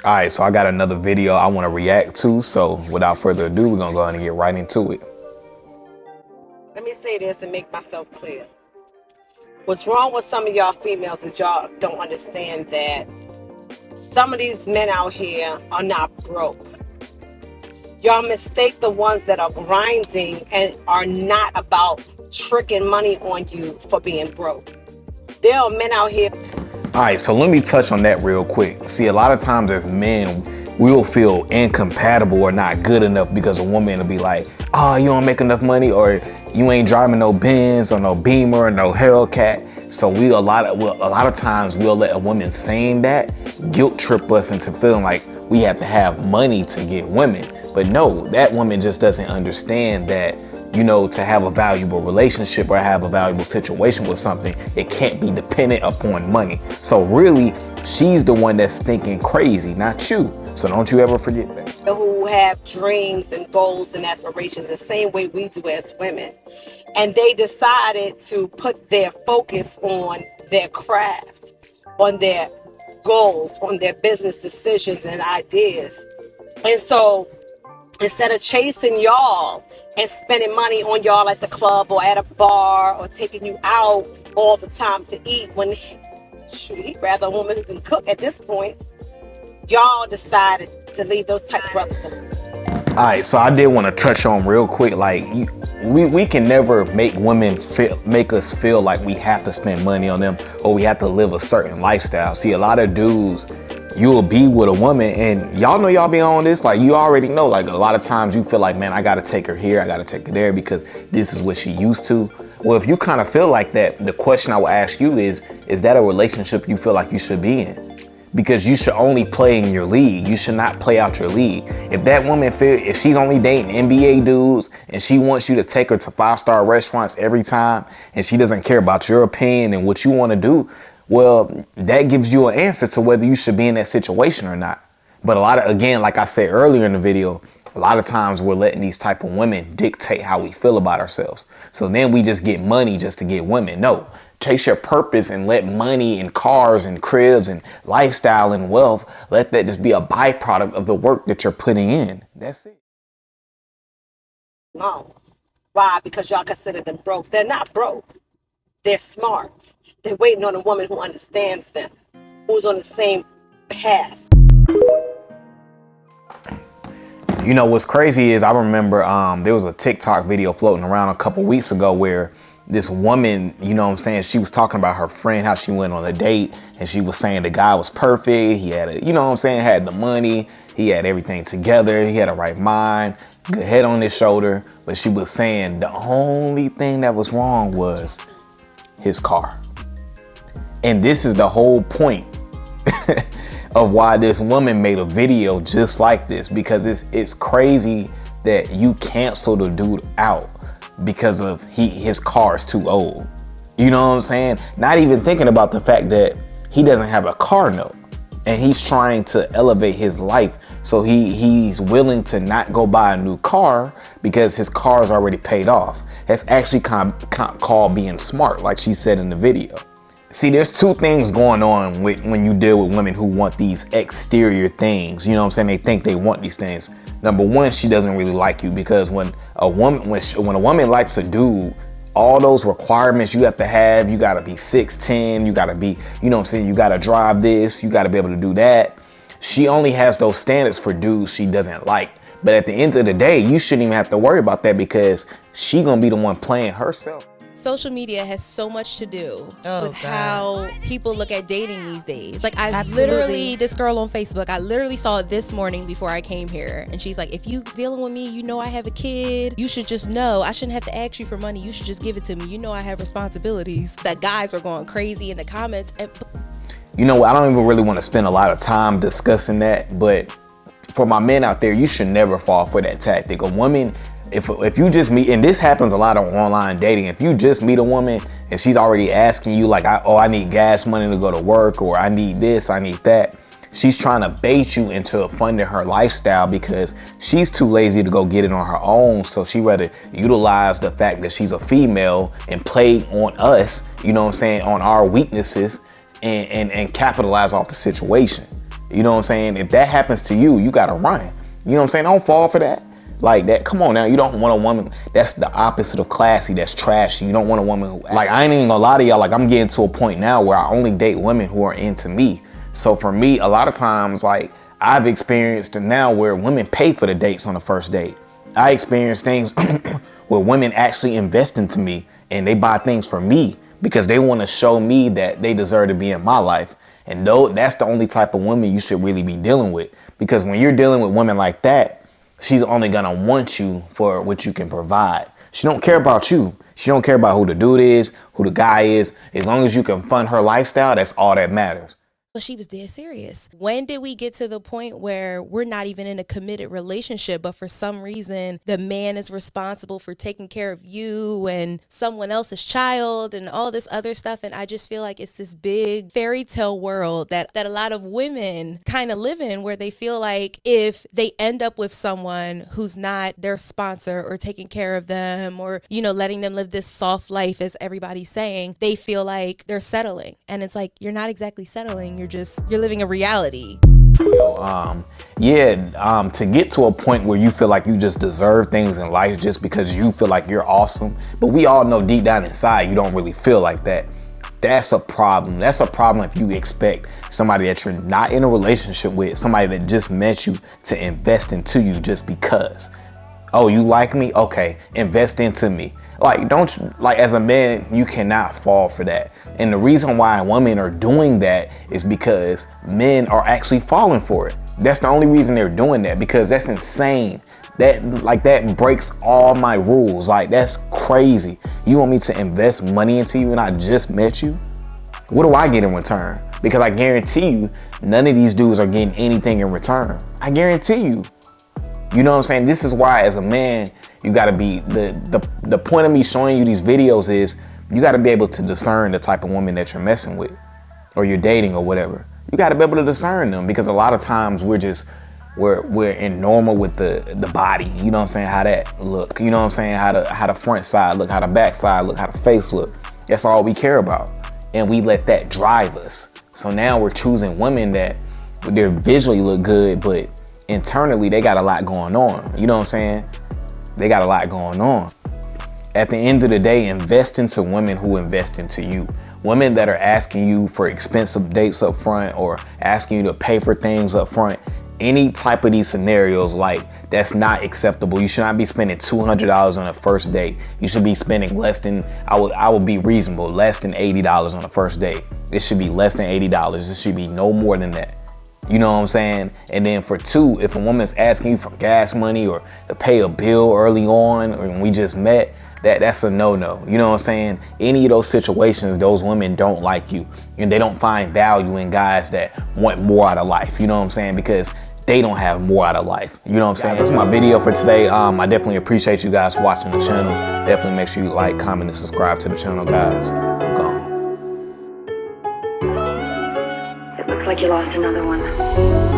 All right, so I got another video I want to react to. So without further ado, we're going to go ahead and get right into it. Let me say this and make myself clear. What's wrong with some of y'all females is y'all don't understand that some of these men out here are not broke. Y'all mistake the ones that are grinding and are not about tricking money on you for being broke. There are men out here. All right, so let me touch on that real quick. See, a lot of times as men, we will feel incompatible or not good enough because a woman will be like, oh, you don't make enough money, or you ain't driving no Benz or no Beamer or no Hellcat. So a lot of times we'll let a woman saying that guilt trip us into feeling like we have to have money to get women. But no, that woman just doesn't understand that, you know, to have a valuable relationship or have a valuable situation with something, it can't be dependent upon money. So really, she's the one that's thinking crazy, not you. So don't you ever forget that. Who have dreams and goals and aspirations the same way we do as women. And they decided to put their focus on their craft, on their goals, on their business decisions and ideas. And so instead of chasing y'all and spending money on y'all at the club or at a bar or taking you out all the time to eat, when he'd rather a woman who can cook at this point, y'all decided to leave those type of brothers alone. All right, so I did want to touch on real quick, like we can never make women make us feel like we have to spend money on them or we have to live a certain lifestyle. See, a lot of dudes, you'll be with a woman and y'all know y'all be on this, like you already know, like a lot of times you feel like, man, I got to take her here, I got to take her there because this is what she used to. Well, if you kind of feel like that, the question I will ask you is that a relationship you feel like you should be in? Because you should only play in your league. You should not play out your league. If that woman if she's only dating NBA dudes and she wants you to take her to 5-star restaurants every time and she doesn't care about your opinion and what you want to do, well, that gives you an answer to whether you should be in that situation or not. But again, like I said earlier in the video, a lot of times we're letting these type of women dictate how we feel about ourselves. So then we just get money just to get women. No. Chase your purpose and let money and cars and cribs and lifestyle and wealth, let that just be a byproduct of the work that you're putting in. That's it. No. Why? Because y'all consider them broke. They're not broke. They're smart. They're waiting on a woman who understands them, who's on the same path. You know, what's crazy is I remember there was a TikTok video floating around a couple weeks ago where this woman, you know what I'm saying, she was talking about her friend, how she went on a date and she was saying the guy was perfect. He had you know what I'm saying, had the money, he had everything together, he had a right mind, good head on his shoulder. But she was saying the only thing that was wrong was his car. And this is the whole point of why this woman made a video just like this, because it's crazy that you cancel the dude out because of his car is too old. You know what I'm saying? Not even thinking about the fact that he doesn't have a car note and he's trying to elevate his life. So he's willing to not go buy a new car because his car is already paid off. That's actually called being smart, like she said in the video. See, there's two things going on when you deal with women who want these exterior things. You know what I'm saying? They think they want these things. Number one, she doesn't really like you, because when a woman likes a dude, all those requirements you have to have, you gotta be 6'10", you gotta be, you know what I'm saying, you gotta drive this, you gotta be able to do that. She only has those standards for dudes she doesn't like. But at the end of the day, you shouldn't even have to worry about that because she gonna be the one playing herself. Social media has so much to do with how people look at dating these days. Like literally, this girl on Facebook, I literally saw it this morning before I came here. And she's like, if you dealing with me, you know I have a kid. You should just know. I shouldn't have to ask you for money. You should just give it to me. You know I have responsibilities. That guys were going crazy in the comments. You know, I don't even really want to spend a lot of time discussing that. But for my men out there, you should never fall for that tactic. A woman, if you just meet, and this happens a lot on online dating, if you just meet a woman and she's already asking you like, I need gas money to go to work, or I need this, I need that. She's trying to bait you into funding her lifestyle because she's too lazy to go get it on her own. So she rather utilize the fact that she's a female and play on us, you know what I'm saying, on our weaknesses and capitalize off the situation. You know what I'm saying? If that happens to you, you gotta run. You know what I'm saying? Don't fall for that. Like that, come on now. You don't want a woman that's the opposite of classy, that's trashy. You don't want a woman who, like, I ain't even gonna lie to y'all, like, I'm getting to a point now where I only date women who are into me. So for me, a lot of times, like, I've experienced now where women pay for the dates on the first date. I experienced things where women actually invest into me and they buy things for me because they want to show me that they deserve to be in my life. And though that's the only type of women you should really be dealing with, because when you're dealing with women like that, she's only gonna want you for what you can provide. She don't care about you. She don't care about who the dude is, who the guy is. As long as you can fund her lifestyle, that's all that matters. But she was dead serious. When did we get to the point where we're not even in a committed relationship, but for some reason the man is responsible for taking care of you and someone else's child and all this other stuff? And I just feel like it's this big fairy tale world that a lot of women kind of live in, where they feel like if they end up with someone who's not their sponsor or taking care of them or, you know, letting them live this soft life, as everybody's saying, they feel like they're settling. And it's like, you're not exactly settling. You're living a reality. To get to a point where you feel like you just deserve things in life just because you feel like you're awesome, but we all know deep down inside you don't really feel like that. That's a problem. That's a problem if you expect somebody that you're not in a relationship with, somebody that just met you, to invest into you just because. Oh, you like me? Okay, invest into me. Like, as a man, you cannot fall for that. And the reason why women are doing that is because men are actually falling for it. That's the only reason they're doing that, because that's insane. That breaks all my rules. Like, that's crazy. You want me to invest money into you and I just met you? What do I get in return? Because I guarantee you, none of these dudes are getting anything in return. I guarantee you. You know what I'm saying? This is why, as a man, you gotta be, the point of me showing you these videos is you gotta be able to discern the type of woman that you're messing with or you're dating or whatever. You gotta be able to discern them, because a lot of times we're in normal with the body. You know what I'm saying? How that look, you know what I'm saying? How the front side look, how the back side look, how the face look. That's all we care about. And we let that drive us. So now we're choosing women that they visually look good, but internally they got a lot going on. You know what I'm saying? They got a lot going on. At the end of the day, invest into women who invest into you. Women that are asking you for expensive dates up front or asking you to pay for things up front. Any type of these scenarios, like, that's not acceptable. You should not be spending $200 on a first date. You should be spending less than, I would be reasonable, less than $80 on a first date. It should be less than $80. It should be no more than that. You know what I'm saying? And then for two, if a woman's asking you for gas money or to pay a bill early on, or when we just met, that's a no-no. You know what I'm saying? Any of those situations, those women don't like you, and they don't find value in guys that want more out of life. You know what I'm saying? Because they don't have more out of life. You know what I'm saying? That's my video for today. I definitely appreciate you guys watching the channel. Definitely make sure you like, comment, and subscribe to the channel, guys. I'm gone. It looks like you lost another one.